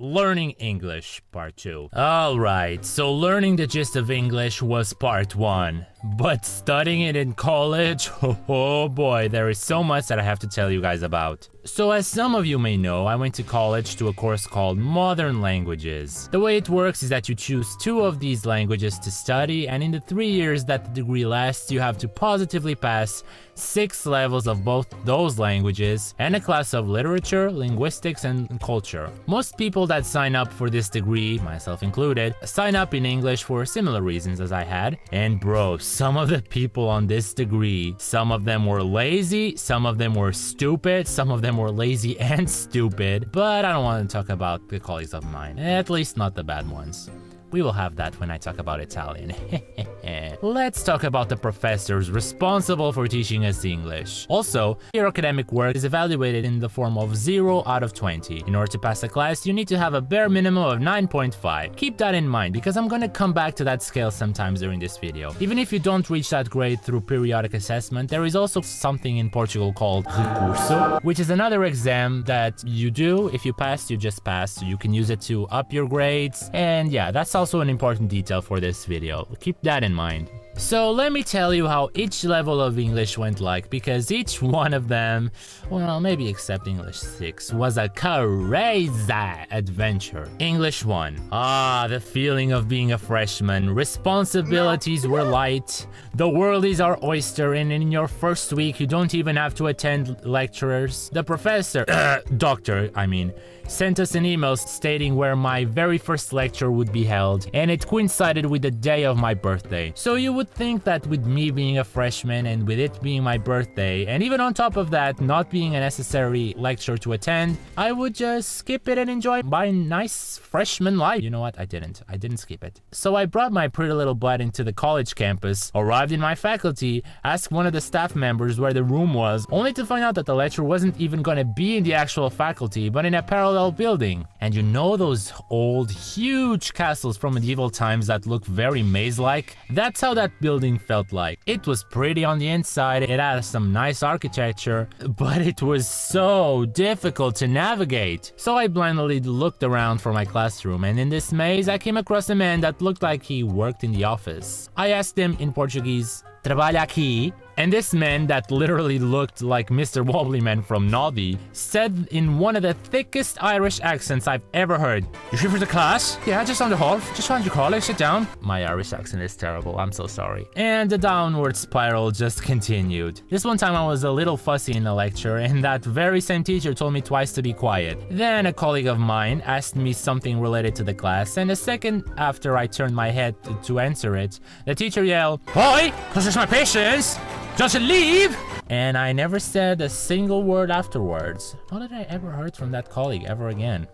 Learning English Part 2. Alright, so learning the gist of English was Part 1. But studying it in college? Oh boy, there is so much that I have to tell you guys about. So as some of you may know, I went to college to a course called Modern Languages. The way it works is that you choose 2 of these languages to study, and in the 3 years that the degree lasts, you have to positively pass 6 levels of both those languages and a class of literature, linguistics, and culture. Most people that sign up for this degree, myself included, sign up in English for similar reasons as I had. And bro, some of the people on this degree, some of them were lazy, some of them were stupid, some of them were lazy and stupid, but I don't want to talk about the colleagues of mine, at least not the bad ones. We will have that when I talk about Italian. Let's talk about the professors responsible for teaching us English. Also, your academic work is evaluated in the form of 0 out of 20. In order to pass a class, you need to have a bare minimum of 9.5. Keep that in mind, because I'm gonna come back to that scale sometimes during this video. Even if you don't reach that grade through periodic assessment, there is also something in Portugal called recurso, which is another exam that you do. If you pass, you just pass, so you can use it to up your grades. And yeah, that's also an important detail for this video. Keep that in mind. So let me tell you how each level of English went like, because each one of them, well, maybe except English 6, was a crazy adventure. English 1. The feeling of being a freshman. Responsibilities were light. The world is our oyster, and in your first week, you don't even have to attend lecturers. The professor, doctor, sent us an email stating where my very first lecture would be held, and it coincided with the day of my birthday. So you would think that with me being a freshman and with it being my birthday, and even on top of that not being a necessary lecture to attend, I would just skip it and enjoy my nice freshman life. You know what? I didn't skip it. So I brought my pretty little butt into the college campus, arrived in my faculty, asked one of the staff members where the room was, only to find out that the lecture wasn't even gonna be in the actual faculty, but in a parallel building. And you know those old, huge castles from medieval times that look very maze-like? That's how that building felt like. It was pretty on the inside, it had some nice architecture, but it was so difficult to navigate. So I blindly looked around for my classroom, and in this maze I came across a man that looked like he worked in the office. I asked him in Portuguese, "Trabalha aqui?" And this man that literally looked like Mr. Wobblyman from Noddy said in one of the thickest Irish accents I've ever heard, "You here for the class? Yeah, just on the hall. Just round your colleague, sit down." My Irish accent is terrible, I'm so sorry. And the downward spiral just continued. This one time I was a little fussy in the lecture, and that very same teacher told me twice to be quiet. Then a colleague of mine asked me something related to the class, and a second after I turned my head to answer it, the teacher yelled, "Oi, this is my patience! Just leave!" And I never said a single word afterwards. How did I ever heard from that colleague ever again?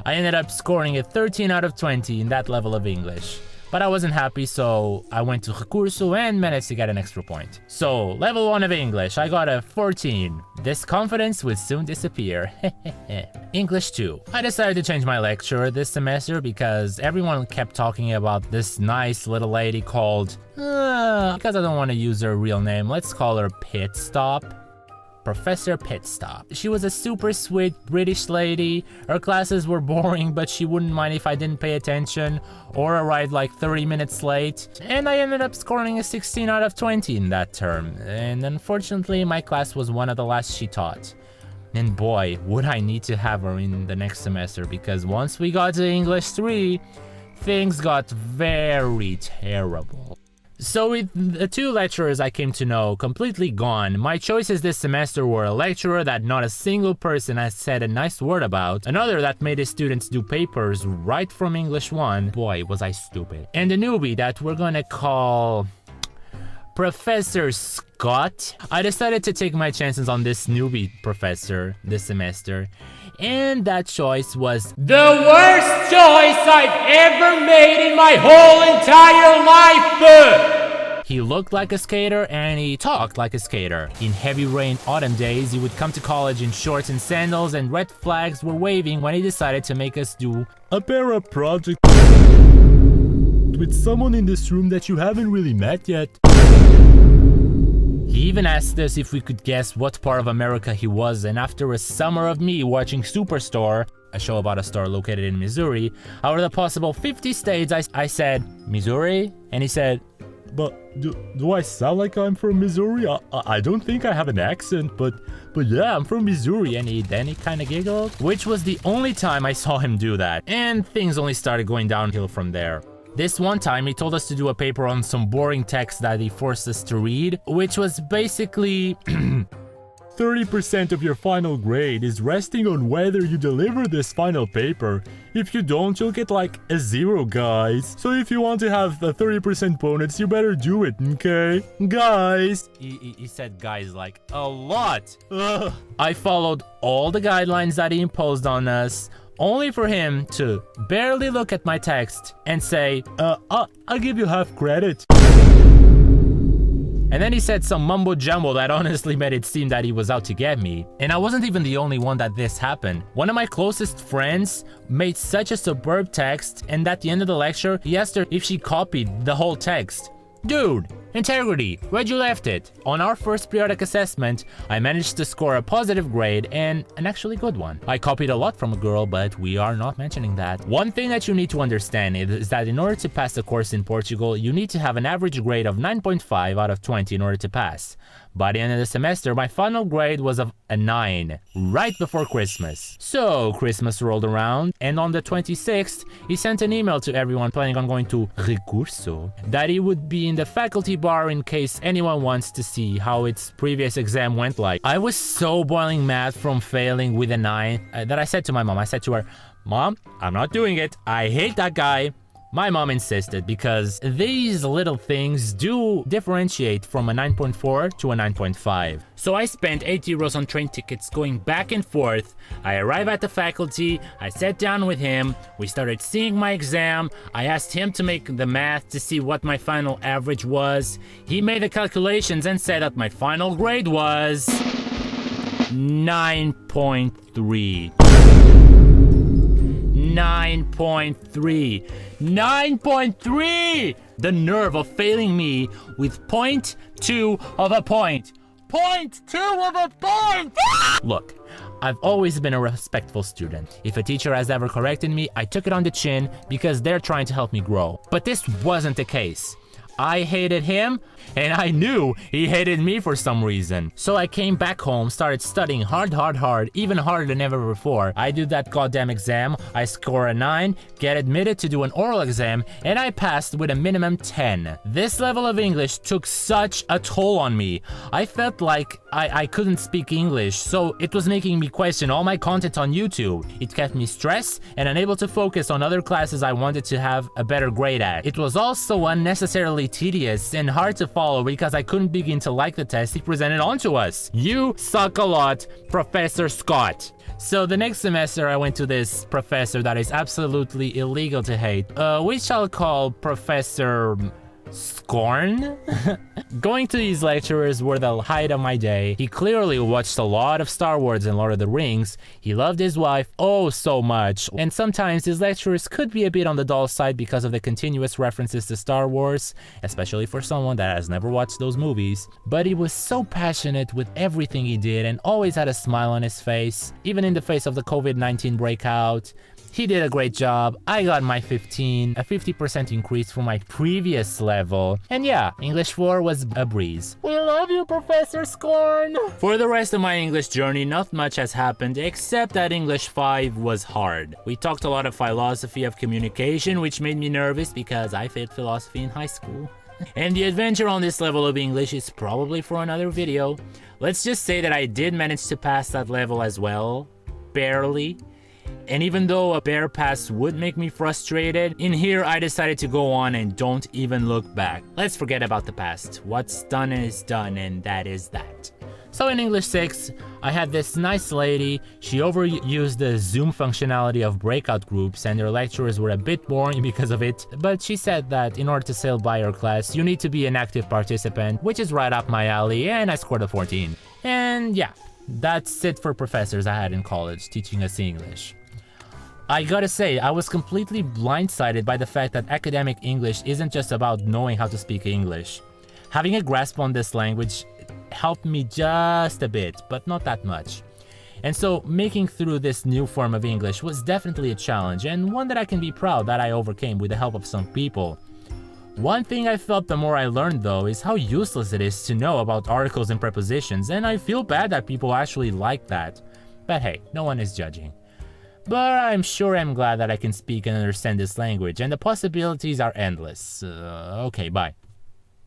I ended up scoring a 13 out of 20 in that level of English. But I wasn't happy, so I went to recurso and managed to get an extra point. So, level 1 of English, I got a 14. This confidence would soon disappear. English 2. I decided to change my lecture this semester because everyone kept talking about this nice little lady called... because I don't want to use her real name, let's call her Pit Stop. Professor Pitstop. She was a super sweet British lady. Her classes were boring, but she wouldn't mind if I didn't pay attention or arrived like 30 minutes late. And I ended up scoring a 16 out of 20 in that term. And unfortunately, my class was one of the last she taught. And boy, would I need to have her in the next semester, because once we got to English 3, things got very terrible. So with the 2 lecturers I came to know completely gone, my choices this semester were a lecturer that not a single person has said a nice word about, another that made his students do papers right from English 1, boy was I stupid, and a newbie that we're gonna call... Professor Scott. I decided to take my chances on this newbie professor this semester, and that choice was the worst choice I've ever made in my whole entire life! He looked like a skater and he talked like a skater. In heavy rain autumn days, he would come to college in shorts and sandals, and red flags were waving when he decided to make us do a para project with someone in this room that you haven't really met yet. He even asked us if we could guess what part of America he was, and after a summer of me watching Superstore, a show about a store located in Missouri, out of the possible 50 states, I said, Missouri? And he said, but do I sound like I'm from Missouri? I don't think I have an accent, but yeah, I'm from Missouri. And then he kind of giggled, which was the only time I saw him do that. And things only started going downhill from there. This one time, he told us to do a paper on some boring text that he forced us to read, which was basically 30% of your final grade is resting on whether you deliver this final paper. If you don't, you'll get like a 0, guys. So if you want to have a 30% bonus, you better do it, okay? Guys! He said guys like a lot. Ugh. I followed all the guidelines that he imposed on us, only for him to barely look at my text and say, I'll give you half credit. And then he said some mumbo jumbo that honestly made it seem that he was out to get me. And I wasn't even the only one that this happened. One of my closest friends made such a superb text, and at the end of the lecture, he asked her if she copied the whole text. Dude, integrity, where'd you left it? On our first periodic assessment, I managed to score a positive grade and an actually good one. I copied a lot from a girl, but we are not mentioning that. One thing that you need to understand is that in order to pass the course in Portugal, you need to have an average grade of 9.5 out of 20 in order to pass. By the end of the semester, my final grade was of a 9, right before Christmas. So Christmas rolled around, and on the 26th, he sent an email to everyone planning on going to Recurso that he would be in the faculty bar in case anyone wants to see how its previous exam went like. I was so boiling mad from failing with a 9 that I said to my mom, I said to her, Mom, I'm not doing it. I hate that guy. My mom insisted because these little things do differentiate from a 9.4 to a 9.5. So I spent 8 euros on train tickets going back and forth. I arrived at the faculty, I sat down with him, we started seeing my exam, I asked him to make the math to see what my final average was. He made the calculations and said that my final grade was 9.3. 9.3. 9.3! The nerve of failing me with 0.2 of a point. 0.2 of a point! Look, I've always been a respectful student. If a teacher has ever corrected me, I took it on the chin because they're trying to help me grow. But this wasn't the case. I hated him, and I knew he hated me for some reason. So I came back home, started studying hard, even harder than ever before. I do that goddamn exam, I score a 9, get admitted to do an oral exam, and I passed with a minimum 10. This level of English took such a toll on me. I felt like I couldn't speak English, so it was making me question all my content on YouTube. It kept me stressed and unable to focus on other classes I wanted to have a better grade at. It was also unnecessarily tedious and hard to follow because I couldn't begin to like the test he presented onto us. You suck a lot, Professor Scott. So the next semester I went to this professor that is absolutely illegal to hate, which I'll call Professor Scorn? Going to these lecturers were the height of my day. He clearly watched a lot of Star Wars and Lord of the Rings. He loved his wife oh so much. And sometimes his lectures could be a bit on the dull side because of the continuous references to Star Wars, especially for someone that has never watched those movies. But he was so passionate with everything he did and always had a smile on his face, even in the face of the COVID-19 breakout. He did a great job. I got my 15, a 50% increase from my previous level. And yeah, English 4 was a breeze. We love you, Professor Scorn! For the rest of my English journey, not much has happened except that English 5 was hard. We talked a lot of philosophy of communication, which made me nervous because I failed philosophy in high school. And the adventure on this level of English is probably for another video. Let's just say that I did manage to pass that level as well. Barely. And even though a bare pass would make me frustrated, in here I decided to go on and don't even look back. Let's forget about the past. What's done is done, and that is that. So in English 6, I had this nice lady. She overused the Zoom functionality of breakout groups and her lectures were a bit boring because of it, but she said that in order to sail by her class, you need to be an active participant, which is right up my alley, and I scored a 14. And yeah, that's it for professors I had in college teaching us English. I gotta say, I was completely blindsided by the fact that academic English isn't just about knowing how to speak English. Having a grasp on this language helped me just a bit, but not that much. And so making through this new form of English was definitely a challenge, and one that I can be proud that I overcame with the help of some people. One thing I felt the more I learned though is how useless it is to know about articles and prepositions, and I feel bad that people actually like that. But hey, no one is judging. But I'm sure I'm glad that I can speak and understand this language, and the possibilities are endless. Okay, bye.